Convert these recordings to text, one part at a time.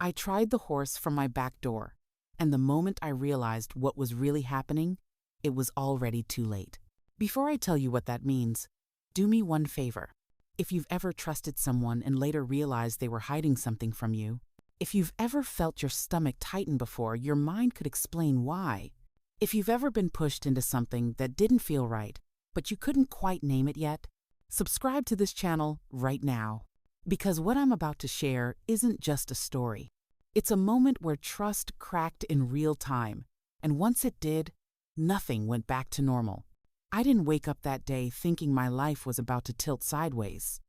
I tried the horse from my back door, and the moment I realized what was really happening, it was already too late. Before I tell you what that means, do me one favor. If you've ever trusted someone and later realized they were hiding something from you, if you've ever felt your stomach tighten before your mind could explain why, if you've ever been pushed into something that didn't feel right, but you couldn't quite name it yet, subscribe to this channel right now. Because what I'm about to share isn't just a story. It's a moment where trust cracked in real time, and once it did, nothing went back to normal. I didn't wake up that day thinking my life was about to tilt sideways.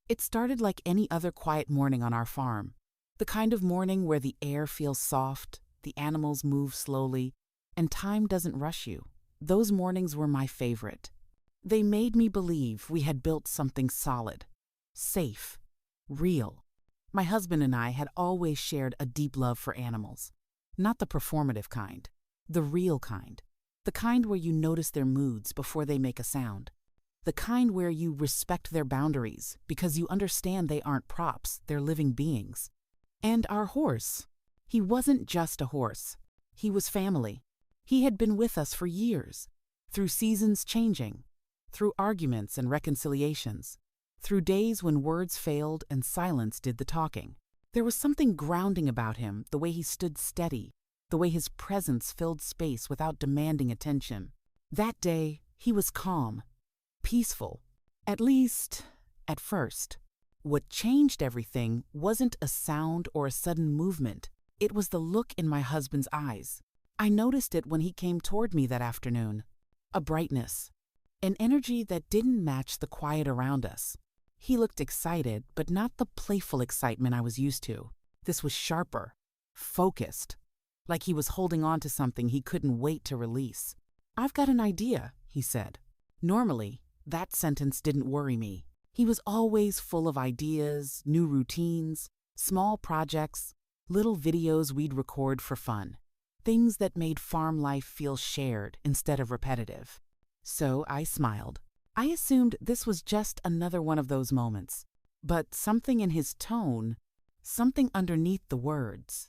It started like any other quiet morning on our farm. The kind of morning where the air feels soft, the animals move slowly, and time doesn't rush you. Those mornings were my favorite. They made me believe we had built something solid, safe, real. My husband and I had always shared a deep love for animals. Not the performative kind, the real kind. The kind where you notice their moods before they make a sound. The kind where you respect their boundaries because you understand they aren't props, they're living beings. And our horse, he wasn't just a horse. He was family. He had been with us for years, through seasons changing, through arguments and reconciliations, through days when words failed and silence did the talking. There was something grounding about him, the way he stood steady, the way his presence filled space without demanding attention. That day, he was calm, peaceful, at least, at first. What changed everything wasn't a sound or a sudden movement. It was the look in my husband's eyes. I noticed it when he came toward me that afternoon. A brightness, an energy that didn't match the quiet around us. He looked excited, but not the playful excitement I was used to. This was sharper, focused, like he was holding on to something he couldn't wait to release. "I've got an idea," he said. Normally, that sentence didn't worry me. He was always full of ideas, new routines, small projects, little videos we'd record for fun. Things that made farm life feel shared instead of repetitive. So I smiled. I assumed this was just another one of those moments. But something in his tone, something underneath the words,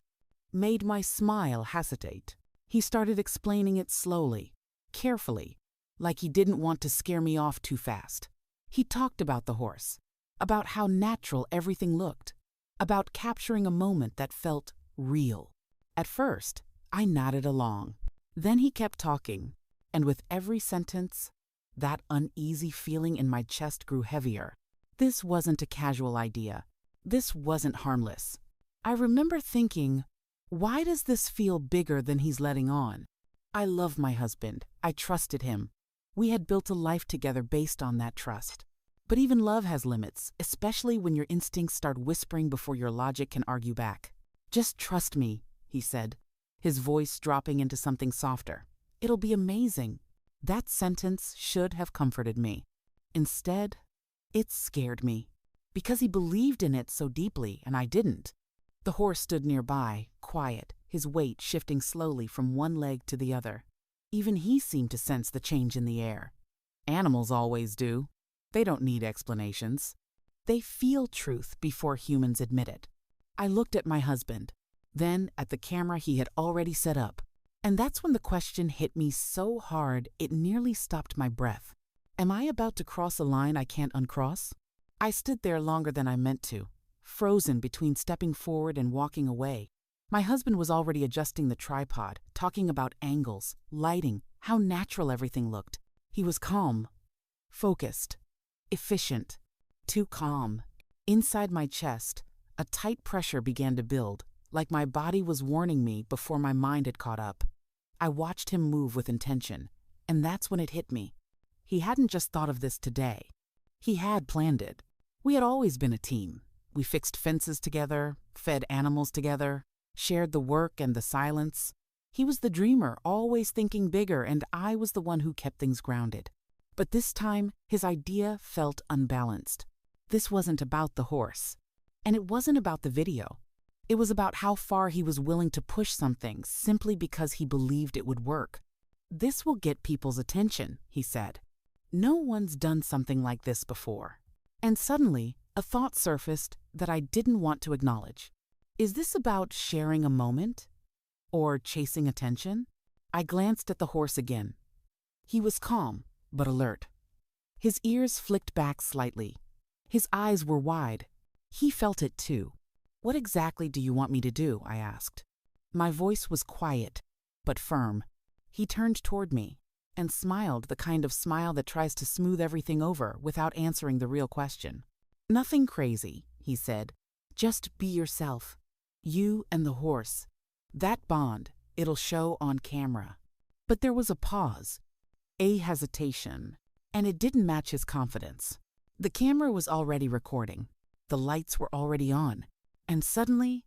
made my smile hesitate. He started explaining it slowly, carefully, like he didn't want to scare me off too fast. He talked about the horse, about how natural everything looked, about capturing a moment that felt real. At first, I nodded along. Then he kept talking, and with every sentence, that uneasy feeling in my chest grew heavier. This wasn't a casual idea. This wasn't harmless. I remember thinking, why does this feel bigger than he's letting on? I love my husband. I trusted him. We had built a life together based on that trust. But even love has limits, especially when your instincts start whispering before your logic can argue back. "Just trust me," he said, his voice dropping into something softer. "It'll be amazing." That sentence should have comforted me. Instead, it scared me, because he believed in it so deeply and I didn't. The horse stood nearby, quiet, his weight shifting slowly from one leg to the other. Even he seemed to sense the change in the air. Animals always do. They don't need explanations. They feel truth before humans admit it. I looked at my husband, then at the camera he had already set up. And that's when the question hit me so hard it nearly stopped my breath. Am I about to cross a line I can't uncross? I stood there longer than I meant to, frozen between stepping forward and walking away. My husband was already adjusting the tripod, talking about angles, lighting, how natural everything looked. He was calm, focused, efficient, too calm. Inside my chest, a tight pressure began to build, like my body was warning me before my mind had caught up. I watched him move with intention, and that's when it hit me. He hadn't just thought of this today. He had planned it. We had always been a team. We fixed fences together, fed animals together, shared the work and the silence. He was the dreamer, always thinking bigger, and I was the one who kept things grounded. But this time, his idea felt unbalanced. This wasn't about the horse. And it wasn't about the video. It was about how far he was willing to push something simply because he believed it would work. "This will get people's attention," he said. "No one's done something like this before." And suddenly, a thought surfaced that I didn't want to acknowledge. Is this about sharing a moment? Or chasing attention? I glanced at the horse again. He was calm, but alert. His ears flicked back slightly. His eyes were wide. He felt it too. "What exactly do you want me to do?" I asked. My voice was quiet, but firm. He turned toward me and smiled, the kind of smile that tries to smooth everything over without answering the real question. "Nothing crazy," he said. "Just be yourself. You and the horse. That bond, it'll show on camera." But there was a pause, a hesitation, and it didn't match his confidence. The camera was already recording. The lights were already on. And suddenly,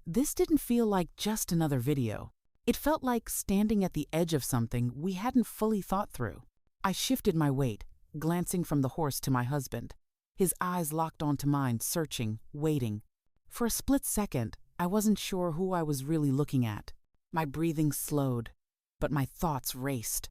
this didn't feel like just another video. It felt like standing at the edge of something we hadn't fully thought through. I shifted my weight, glancing from the horse to my husband. His eyes locked onto mine, searching, waiting. For a split second, I wasn't sure who I was really looking at. My breathing slowed, but my thoughts raced.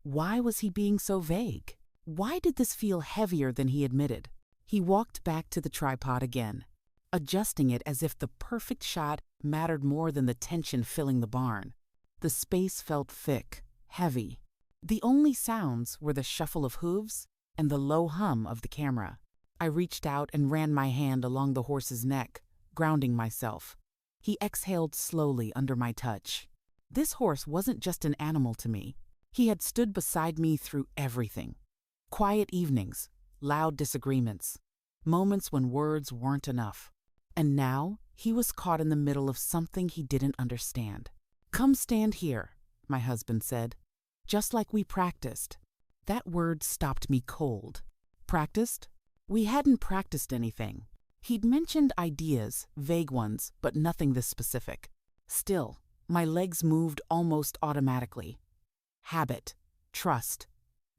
Why was he being so vague? Why did this feel heavier than he admitted? He walked back to the tripod again, adjusting it as if the perfect shot mattered more than the tension filling the barn. The space felt thick, heavy. The only sounds were the shuffle of hooves and the low hum of the camera. I reached out and ran my hand along the horse's neck, grounding myself. He exhaled slowly under my touch. This horse wasn't just an animal to me. He had stood beside me through everything. Quiet evenings, loud disagreements, moments when words weren't enough. And now he was caught in the middle of something he didn't understand. "Come stand here," my husband said, "just like we practiced." That word stopped me cold. Practiced? We hadn't practiced anything. He'd mentioned ideas, vague ones, but nothing this specific. Still, my legs moved almost automatically. Habit, trust,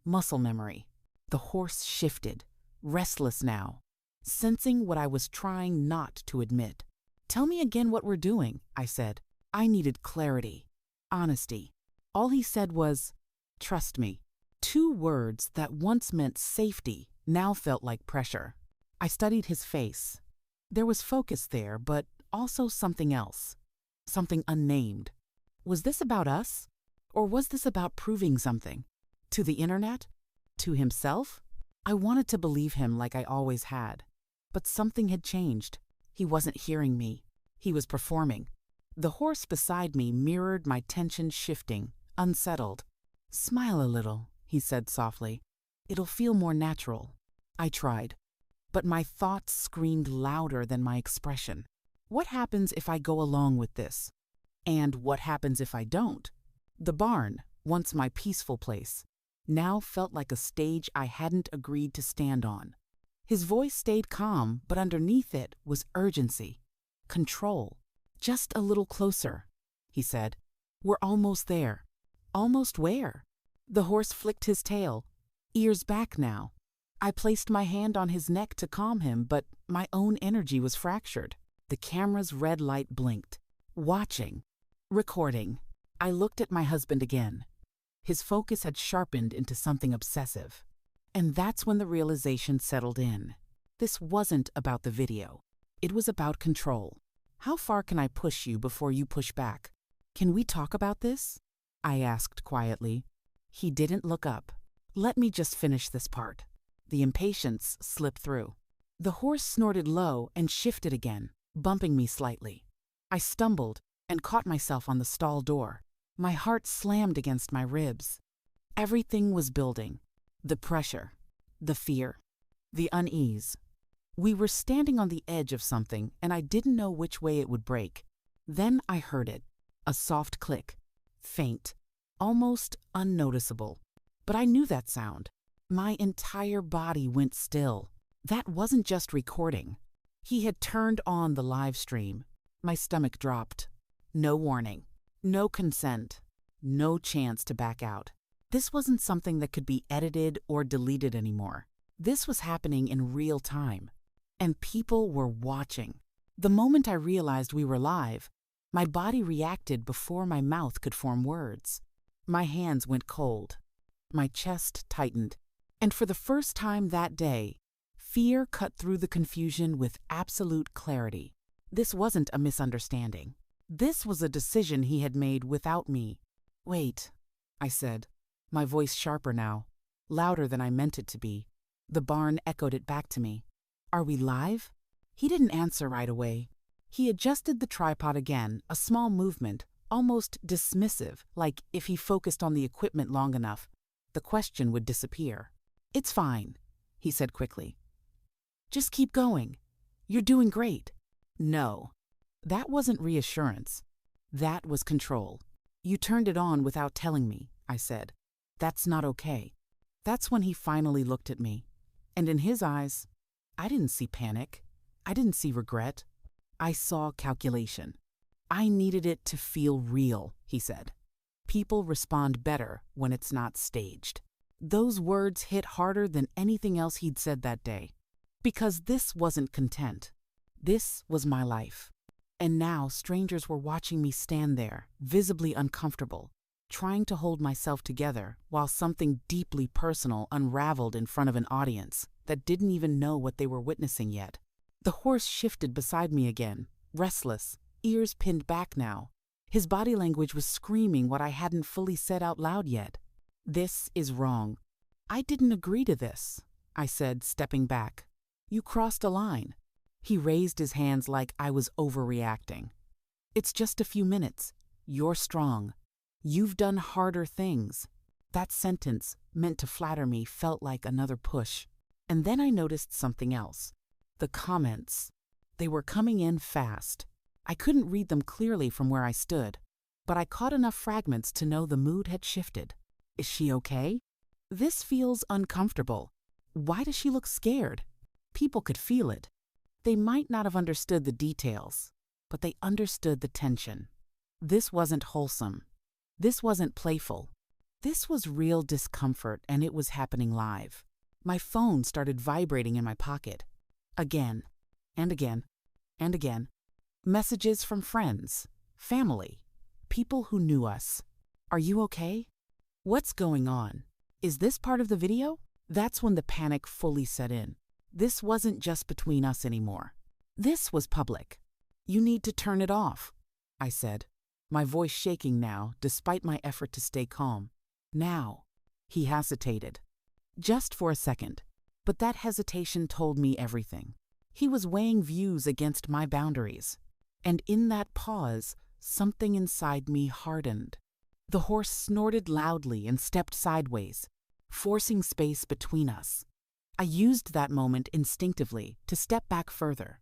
muscle memory. The horse shifted, restless now, sensing what I was trying not to admit. "Tell me again what we're doing," I said. I needed clarity, honesty. All he said was, "Trust me." Two words that once meant safety now felt like pressure. I studied his face. There was focus there, but also something else. Something unnamed. Was this about us? Or was this about proving something? To the internet? To himself? I wanted to believe him like I always had. But something had changed. He wasn't hearing me. He was performing. The horse beside me mirrored my tension shifting, unsettled. "Smile a little," he said softly. "It'll feel more natural." I tried. But my thoughts screamed louder than my expression. What happens if I go along with this? And what happens if I don't? The barn, once my peaceful place, now felt like a stage I hadn't agreed to stand on. His voice stayed calm, but underneath it was urgency, control. "Just a little closer," he said. "We're almost there." "Almost where?" The horse flicked his tail, ears back now. I placed my hand on his neck to calm him, but my own energy was fractured. The camera's red light blinked. Watching. Recording. I looked at my husband again. His focus had sharpened into something obsessive. And that's when the realization settled in. This wasn't about the video. It was about control. "How far can I push you before you push back? Can we talk about this?" I asked quietly. He didn't look up. "Let me just finish this part." The impatience slipped through. The horse snorted low and shifted again, bumping me slightly. I stumbled and caught myself on the stall door. My heart slammed against my ribs. Everything was building. The pressure, the fear, the unease. We were standing on the edge of something, and I didn't know which way it would break. Then I heard it, a soft click, faint, almost unnoticeable. But I knew that sound. My entire body went still. That wasn't just recording. He had turned on the live stream. My stomach dropped. No warning, no consent, no chance to back out. This wasn't something that could be edited or deleted anymore. This was happening in real time. And people were watching. The moment I realized we were live, my body reacted before my mouth could form words. My hands went cold. My chest tightened. And for the first time that day, fear cut through the confusion with absolute clarity. This wasn't a misunderstanding. This was a decision he had made without me. "Wait," I said, my voice sharper now, louder than I meant it to be. The barn echoed it back to me. "Are we live?" He didn't answer right away. He adjusted the tripod again, a small movement, almost dismissive, like if he focused on the equipment long enough, the question would disappear. "It's fine," he said quickly. "Just keep going. You're doing great." No, that wasn't reassurance. That was control. "You turned it on without telling me," I said. "That's not okay." That's when he finally looked at me. And in his eyes, I didn't see panic. I didn't see regret. I saw calculation. "I needed it to feel real," he said. "People respond better when it's not staged." Those words hit harder than anything else he'd said that day. Because this wasn't content. This was my life. And now strangers were watching me stand there, visibly uncomfortable, trying to hold myself together while something deeply personal unraveled in front of an audience that didn't even know what they were witnessing yet. The horse shifted beside me again, restless, ears pinned back now. His body language was screaming what I hadn't fully said out loud yet. "This is wrong." "I didn't agree to this," I said, stepping back. "You crossed a line." He raised his hands like I was overreacting. "It's just a few minutes. You're strong. You've done harder things." That sentence, meant to flatter me, felt like another push. And then I noticed something else. The comments. They were coming in fast. I couldn't read them clearly from where I stood, but I caught enough fragments to know the mood had shifted. "Is she okay? This feels uncomfortable. Why does she look scared?" People could feel it. They might not have understood the details, but they understood the tension. This wasn't wholesome. This wasn't playful. This was real discomfort, and it was happening live. My phone started vibrating in my pocket. Again, and again, and again. Messages from friends, family, people who knew us. "Are you okay? What's going on? Is this part of the video?" That's when the panic fully set in. This wasn't just between us anymore. This was public. "You need to turn it off," I said, my voice shaking now despite my effort to stay calm. "Now." He hesitated. Just for a second. But that hesitation told me everything. He was weighing views against my boundaries. And in that pause, something inside me hardened. The horse snorted loudly and stepped sideways, forcing space between us. I used that moment instinctively to step back further,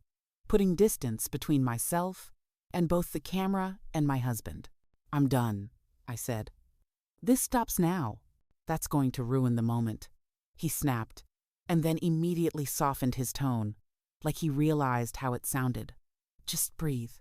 putting distance between myself and both the camera and my husband. "I'm done," I said. "This stops now." "That's going to ruin the moment," he snapped, and then immediately softened his tone, like he realized how it sounded. "Just breathe.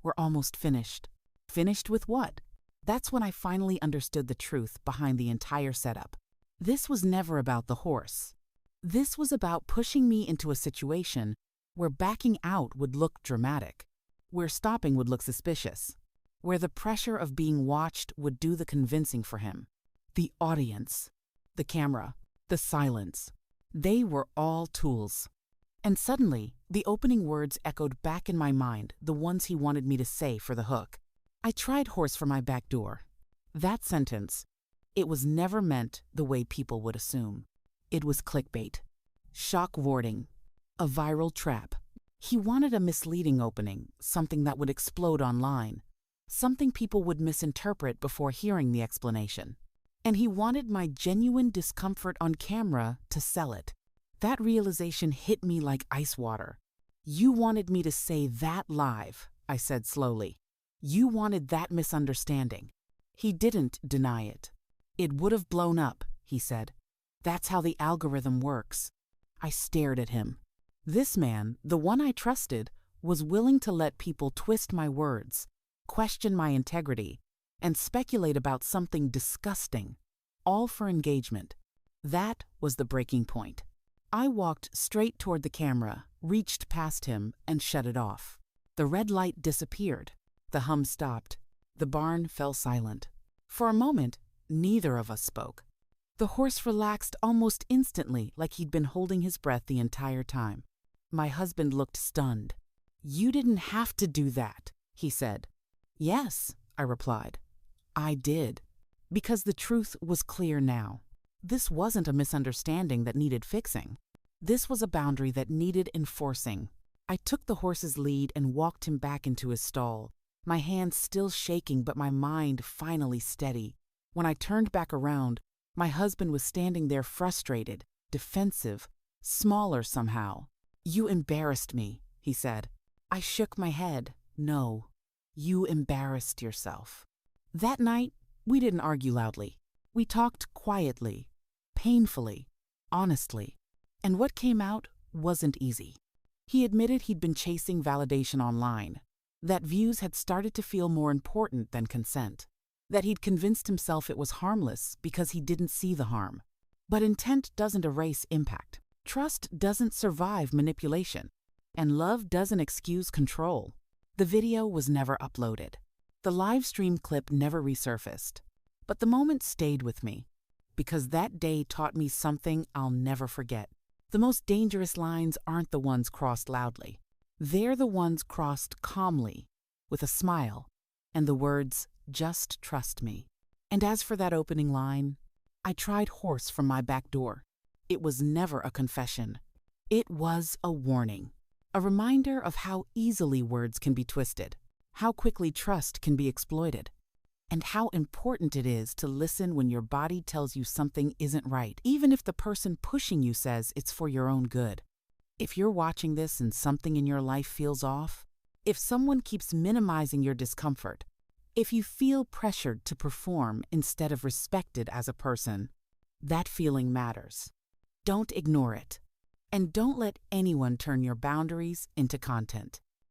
We're almost finished." Finished with what? That's when I finally understood the truth behind the entire setup. This was never about the horse. This was about pushing me into a situation where backing out would look dramatic, where stopping would look suspicious, where the pressure of being watched would do the convincing for him. The audience, the camera, the silence, they were all tools. And suddenly, the opening words echoed back in my mind, the ones he wanted me to say for the hook. "I tried horse for my back door." That sentence, it was never meant the way people would assume. It was clickbait, shock warding, a viral trap. He wanted a misleading opening, something that would explode online, something people would misinterpret before hearing the explanation. And he wanted my genuine discomfort on camera to sell it. That realization hit me like ice water. "You wanted me to say that live," I said slowly. "You wanted that misunderstanding." He didn't deny it. "It would have blown up," he said. "That's how the algorithm works." I stared at him. This man, the one I trusted, was willing to let people twist my words, question my integrity, and speculate about something disgusting, all for engagement. That was the breaking point. I walked straight toward the camera, reached past him, and shut it off. The red light disappeared. The hum stopped. The barn fell silent. For a moment, neither of us spoke. The horse relaxed almost instantly, like he'd been holding his breath the entire time. My husband looked stunned. "You didn't have to do that," he said. "Yes," I replied. "I did." Because the truth was clear now. This wasn't a misunderstanding that needed fixing. This was a boundary that needed enforcing. I took the horse's lead and walked him back into his stall, my hands still shaking but my mind finally steady. When I turned back around, my husband was standing there frustrated, defensive, smaller somehow. "You embarrassed me," he said. I shook my head. "No, you embarrassed yourself." That night, we didn't argue loudly. We talked quietly, painfully, honestly. And what came out wasn't easy. He admitted he'd been chasing validation online, that views had started to feel more important than consent, that he'd convinced himself it was harmless because he didn't see the harm. But intent doesn't erase impact. Trust doesn't survive manipulation. And love doesn't excuse control. The video was never uploaded. The live stream clip never resurfaced. But the moment stayed with me, because that day taught me something I'll never forget. The most dangerous lines aren't the ones crossed loudly. They're the ones crossed calmly, with a smile, and the words, "Just trust me." And as for that opening line, I tried horse from my back door. It was never a confession. It was a warning, a reminder of how easily words can be twisted, how quickly trust can be exploited, and how important it is to listen when your body tells you something isn't right, even if the person pushing you says it's for your own good. If you're watching this and something in your life feels off, if someone keeps minimizing your discomfort, if you feel pressured to perform instead of respected as a person, that feeling matters. Don't ignore it. And don't let anyone turn your boundaries into content.